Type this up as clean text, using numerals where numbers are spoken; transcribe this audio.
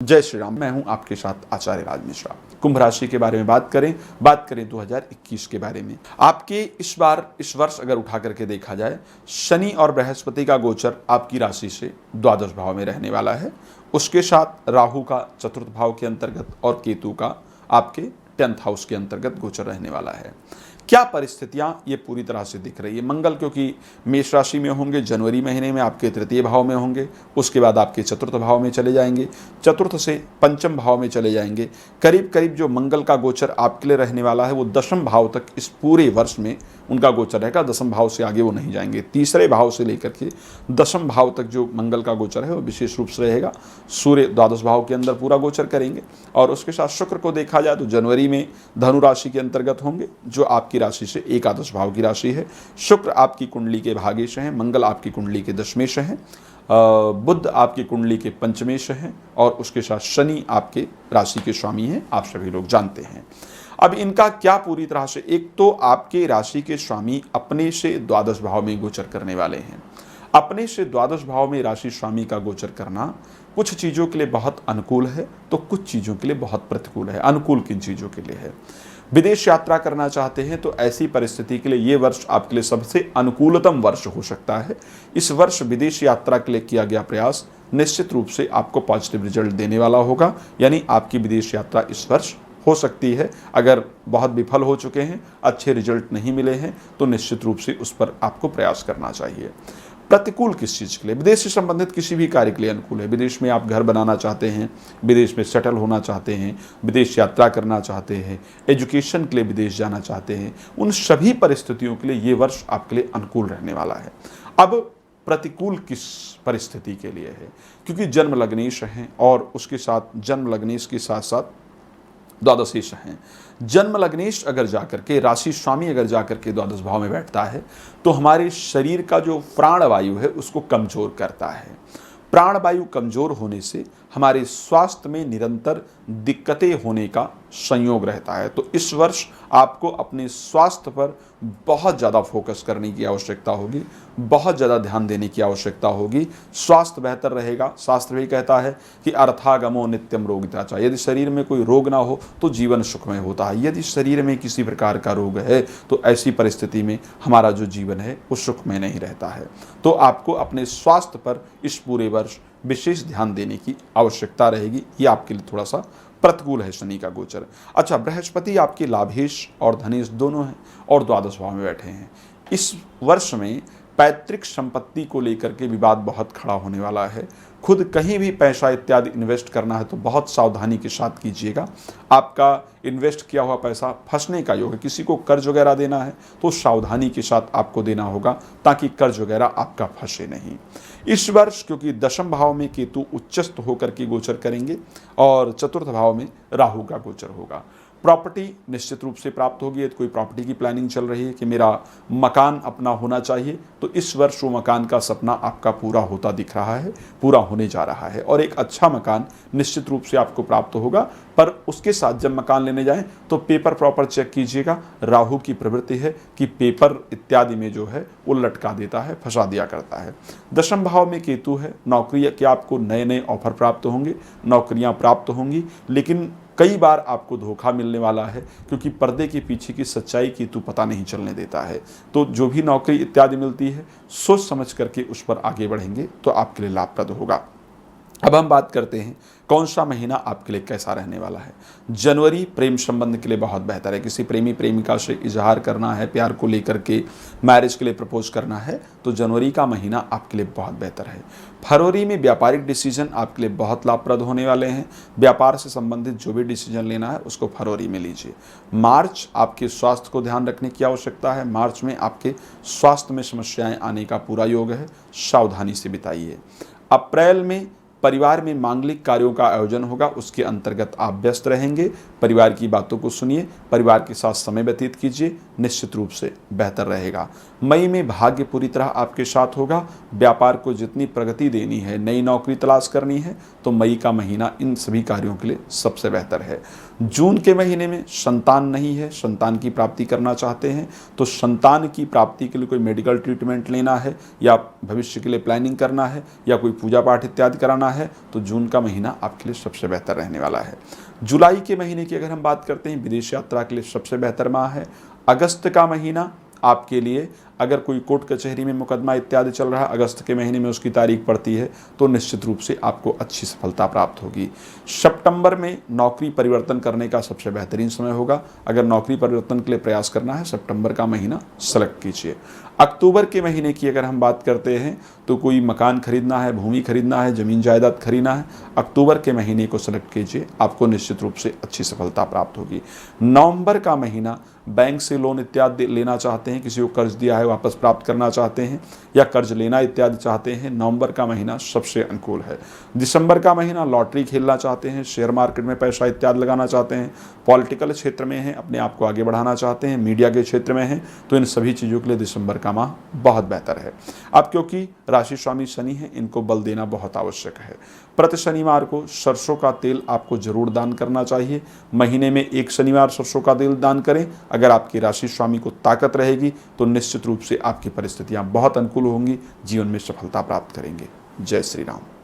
जय श्री राम। मैं हूं आपके साथ आचार्य राज मिश्रा। कुंभ राशि के बारे में बात करें 2021 के बारे में। आपके इस वर्ष अगर उठा करके देखा जाए, शनि और बृहस्पति का गोचर आपकी राशि से द्वादश भाव में रहने वाला है। उसके साथ राहु का चतुर्थ भाव के अंतर्गत और केतु का आपके 10th हाउस के अंतर्गत गोचर रहने वाला है। क्या परिस्थितियां ये पूरी तरह से दिख रही है। मंगल क्योंकि मेष राशि में होंगे, जनवरी महीने में आपके तृतीय भाव में होंगे, उसके बाद आपके चतुर्थ भाव में चले जाएंगे, चतुर्थ से पंचम भाव में चले जाएंगे। करीब करीब जो मंगल का गोचर आपके लिए रहने वाला है वो दशम भाव तक इस पूरे वर्ष में उनका गोचर रहेगा। दशम भाव से आगे वो नहीं जाएंगे। तीसरे भाव से लेकर के दशम भाव तक जो मंगल का गोचर है वो विशेष रूप से रहेगा। सूर्य द्वादश भाव के अंदर पूरा गोचर करेंगे और उसके साथ शुक्र को देखा जाए तो जनवरी में धनु राशि के अंतर्गत होंगे, जो आपकी राशि से एकादश भाव की राशि है। शुक्र आपकी कुंडली के भागेश हैं, मंगल आपकी कुंडली के दशमेश हैं, बुध आपकी कुंडली के पंचमेश हैं और उसके साथ शनि आपके राशि के स्वामी हैं। आप सभी लोग जानते हैं। अब इनका क्या पूरी तरह से, एक तो आपके राशि के स्वामी अपने से द्वादश भाव में गोचर करने वाले हैं। अपने से द्वादश भाव में राशि स्वामी का गोचर करना कुछ चीज़ों के लिए बहुत अनुकूल है तो कुछ चीज़ों के लिए बहुत प्रतिकूल है। अनुकूल किन चीज़ों के लिए है? विदेश यात्रा करना चाहते हैं तो ऐसी परिस्थिति के लिए ये वर्ष आपके लिए सबसे अनुकूलतम वर्ष हो सकता है। इस वर्ष विदेश यात्रा के लिए किया गया प्रयास निश्चित रूप से आपको पॉजिटिव रिजल्ट देने वाला होगा। यानी आपकी विदेश यात्रा इस वर्ष हो सकती है। अगर बहुत विफल हो चुके हैं, अच्छे रिजल्ट नहीं मिले हैं, तो निश्चित रूप से उस पर आपको प्रयास करना चाहिए। प्रतिकूल किस चीज़ के लिए? विदेश से संबंधित किसी भी कार्य के लिए अनुकूल है। विदेश में आप घर बनाना चाहते हैं, विदेश में सेटल होना चाहते हैं, विदेश यात्रा करना चाहते हैं, एजुकेशन के लिए विदेश जाना चाहते हैं, उन सभी परिस्थितियों के लिए ये वर्ष आपके लिए अनुकूल रहने वाला है। अब प्रतिकूल किस परिस्थिति के लिए है? क्योंकि जन्म लग्नेश हैं और उसके साथ जन्म लग्नेश के साथ साथ द्वादशेश हैं। जन्म लग्नेश अगर जाकर के, राशि स्वामी अगर जाकर के द्वादश भाव में बैठता है तो हमारे शरीर का जो प्राणवायु है उसको कमजोर करता है। प्राणवायु कमजोर होने से हमारे स्वास्थ्य में निरंतर दिक्कतें होने का संयोग रहता है। तो इस वर्ष आपको अपने स्वास्थ्य पर बहुत ज़्यादा फोकस करने की आवश्यकता होगी, बहुत ज़्यादा ध्यान देने की आवश्यकता होगी। स्वास्थ्य बेहतर रहेगा। शास्त्र भी कहता है कि अर्थागमो नित्यम रोगिता चाहिए। यदि शरीर में कोई रोग ना हो तो जीवन सुखमय होता है। यदि शरीर में किसी प्रकार का रोग है तो ऐसी परिस्थिति में हमारा जो जीवन है वो सुखमय नहीं रहता है। तो आपको अपने स्वास्थ्य पर इस पूरे वर्ष विशेष ध्यान देने की आवश्यकता रहेगी। ये आपके लिए थोड़ा सा प्रतिकूल है शनि का गोचर। अच्छा, बृहस्पति आपके लाभेश और धनेश दोनों हैं और द्वादश भाव में बैठे हैं। इस वर्ष में पैतृक संपत्ति को लेकर के विवाद बहुत खड़ा होने वाला है। खुद कहीं भी पैसा इत्यादि इन्वेस्ट करना है तो बहुत सावधानी के साथ कीजिएगा। आपका इन्वेस्ट किया हुआ पैसा फंसने का योग है। किसी को कर्ज वगैरह देना है तो सावधानी के साथ आपको देना होगा ताकि कर्ज वगैरह आपका फंसे नहीं। इस वर्ष क्योंकि दशम भाव में केतु उच्चस्थ होकर के गोचर करेंगे और चतुर्थ भाव में राहु का गोचर होगा। प्रॉपर्टी निश्चित रूप से प्राप्त होगी। यदि कोई प्रॉपर्टी की प्लानिंग चल रही है कि मेरा मकान अपना होना चाहिए तो इस वर्ष वो मकान का सपना आपका पूरा होता दिख रहा है, पूरा होने जा रहा है और एक अच्छा मकान निश्चित रूप से आपको प्राप्त होगा। पर उसके साथ जब मकान लेने जाएं तो पेपर प्रॉपर चेक कीजिएगा। राहु की प्रवृत्ति है कि पेपर इत्यादि में जो है वो लटका देता है, फंसा दिया करता है। दशम भाव में केतु है। नौकरी के आपको नए नए ऑफर प्राप्त होंगे, नौकरियां प्राप्त होंगी, लेकिन कई बार आपको धोखा मिलने वाला है क्योंकि पर्दे के पीछे की सच्चाई की तो पता नहीं चलने देता है। तो जो भी नौकरी इत्यादि मिलती है सोच समझ करके उस पर आगे बढ़ेंगे तो आपके लिए लाभप्रद होगा। अब हम बात करते हैं कौन सा महीना आपके लिए कैसा रहने वाला है। जनवरी प्रेम संबंध के लिए बहुत बेहतर है। किसी प्रेमी प्रेमिका से इजहार करना है, प्यार को लेकर के मैरिज के लिए प्रपोज करना है तो जनवरी का महीना आपके लिए बहुत बेहतर है। फरवरी में व्यापारिक डिसीजन आपके लिए बहुत लाभप्रद होने वाले हैं। व्यापार से संबंधित जो भी डिसीजन लेना है उसको फरवरी में लीजिए। मार्च आपके स्वास्थ्य को ध्यान रखने की आवश्यकता है। मार्च में आपके स्वास्थ्य में समस्याएं आने का पूरा योग है, सावधानी से बिताइए। अप्रैल में परिवार में मांगलिक कार्यों का आयोजन होगा, उसके अंतर्गत आप व्यस्त रहेंगे। परिवार की बातों को सुनिए, परिवार के साथ समय व्यतीत कीजिए, निश्चित रूप से बेहतर रहेगा। मई में भाग्य पूरी तरह आपके साथ होगा। व्यापार को जितनी प्रगति देनी है, नई नौकरी तलाश करनी है, तो मई का महीना इन सभी कार्यों के लिए सबसे बेहतर है। जून के महीने में संतान नहीं है, संतान की प्राप्ति करना चाहते हैं तो संतान की प्राप्ति के लिए कोई मेडिकल ट्रीटमेंट लेना है या भविष्य के लिए प्लानिंग करना है या कोई पूजा पाठ इत्यादि कराना है, तो जून का महीना आपके लिए सबसे बेहतर रहने वाला है। जुलाई के महीने की अगर हम बात करते हैं, विदेश यात्रा के लिए सबसे बेहतर माह है। अगस्त का महीना आपके लिए, अगर कोई कोर्ट कचहरी में मुकदमा इत्यादि चल रहा है, अगस्त के महीने में उसकी तारीख पड़ती है, तो निश्चित रूप से आपको अच्छी सफलता प्राप्त होगी। सितंबर में नौकरी परिवर्तन करने का सबसे बेहतरीन समय होगा। अगर नौकरी परिवर्तन के लिए प्रयास करना है, सितंबर का महीना सेलेक्ट कीजिए। अक्टूबर के महीने की अगर हम बात करते हैं, तो कोई मकान खरीदना है, भूमि खरीदना है, ज़मीन जायदाद खरीदना है, अक्टूबर के महीने को सेलेक्ट कीजिए, आपको निश्चित रूप से अच्छी सफलता प्राप्त होगी। नवंबर का महीना, बैंक से लोन इत्यादि लेना चाहते हैं, किसी को कर्ज दिया है वापस प्राप्त करना चाहते हैं या कर्ज लेना इत्यादि चाहते हैं, नवंबर का महीना सबसे अनुकूल है। दिसंबर का महीना, लॉटरी खेलना चाहते हैं, शेयर मार्केट में पैसा इत्यादि लगाना चाहते हैं, पॉलिटिकल क्षेत्र में हैं, अपने आप को आगे बढ़ाना चाहते हैं, मीडिया के क्षेत्र में हैं, तो इन सभी चीज़ों के लिए दिसंबर का माह बहुत बेहतर है। अब क्योंकि राशि स्वामी शनि है, इनको बल देना बहुत आवश्यक है। प्रति शनिवार को सरसों का तेल आपको जरूर दान करना चाहिए। महीने में एक शनिवार सरसों का तेल दान करें। अगर आपकी राशि स्वामी को ताकत रहेगी तो निश्चित रूप से आपकी परिस्थितियां बहुत अनुकूल होंगी, जीवन में सफलता प्राप्त करेंगे। जय श्री राम।